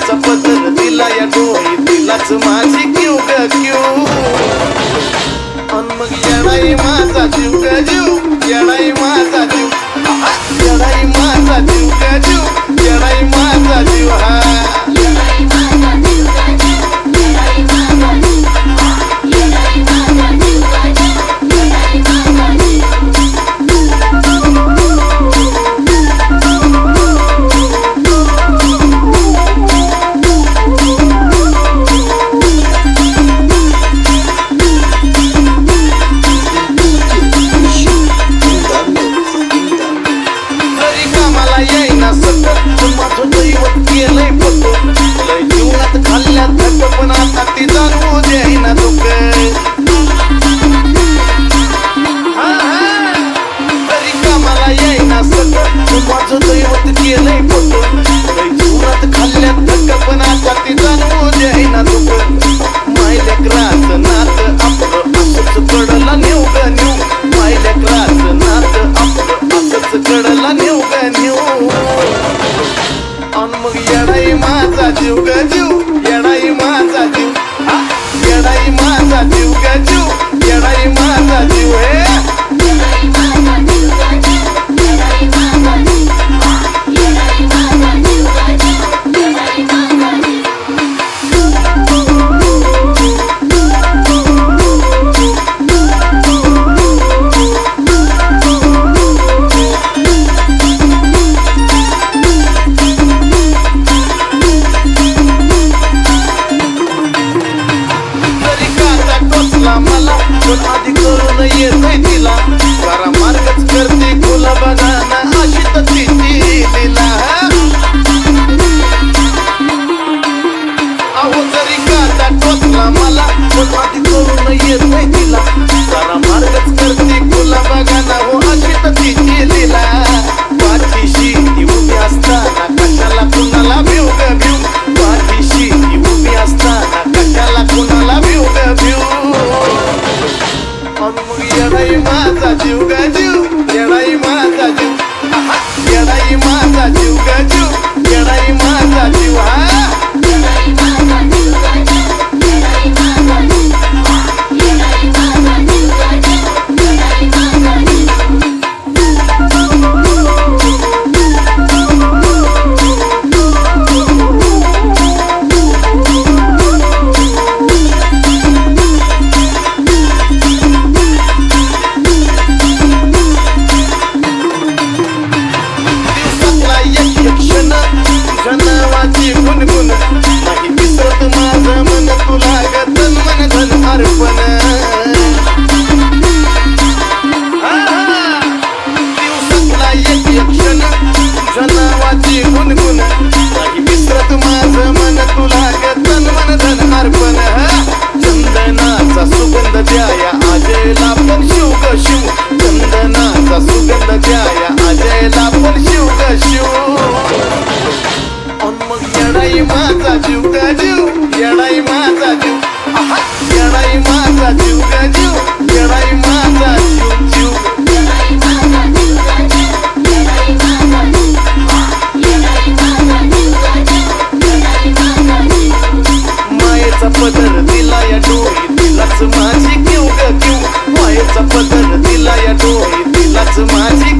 मायेचा पदर दिला या डोळी दिलाच माझी क्यू ग क्यू अन मग येणाई माझा जीव ग जीव येणाई माझा जीव येणाई माझा जीव ग जीव येणाई माझा जीव हा येईना सतत माझं दैवत केलंय पतो लय जीवनात खाल्ल्या थक पण आता ती जाणवू देईना दुःख तरी कामाला येईना सतत माझं दैवत केलंय पतो लय जीवनात खाल्ल्या थक पण आता ती जाणवू देईना दुःख मायलेकराचं नातं आपलं असंच कडला नेऊ ग नेऊ मायलेकराचं नातं आपलं असंच कडला नेऊ ग नेऊ अन मग येणाई माझा जीव ग जीव येणाई माझा जीव येणाई माझा जीव ग जीव येणाई माझा जीव हे मला पण आधी करून येतोय तिला जरा मार्गच करते फुला बघाना अशी तर तिची दिला अहो जरी काटा टोचला मला पण आधी करून येतोय तिला जरा मार्गच करते फुला बघाना हो अशी तर तिची दिला पाठीशी ती उभी असताना कशाला कुणाला भिव ग भिव पाठीशी ती उभी असताना कशाला कुणाला भिव ग भिव अन मग येणाई माझा जीव ग जीव येणाई माझा जीव येणाई माझा जीव ग जीव येणाई माझा जीव हा नावाची गुणगुण नाही विसरत माझं मन तुला ग तन मन धन अर्पण दिवसातला एक क्षण तुझ्या नावाची गुणगुण नाही विसरत माझं मन तुला ग तन मन धन अर्पण चंदनाचा सुगंध द्याया आजयला पण शिव ग शिव चंदनाचा सुगंध द्याया आजयला पण शिव ग शिव अन मग येणाई माझा जीव ग जीव येणाई माझा जीव येणाई माझा जीव ग जीव येणाई माझा जीव जीव मायेचा पदर दिला या डोळी दिलाच माझी क्यू ग क्यू मायेचा पदर दिला या डोळी दिलाच माझी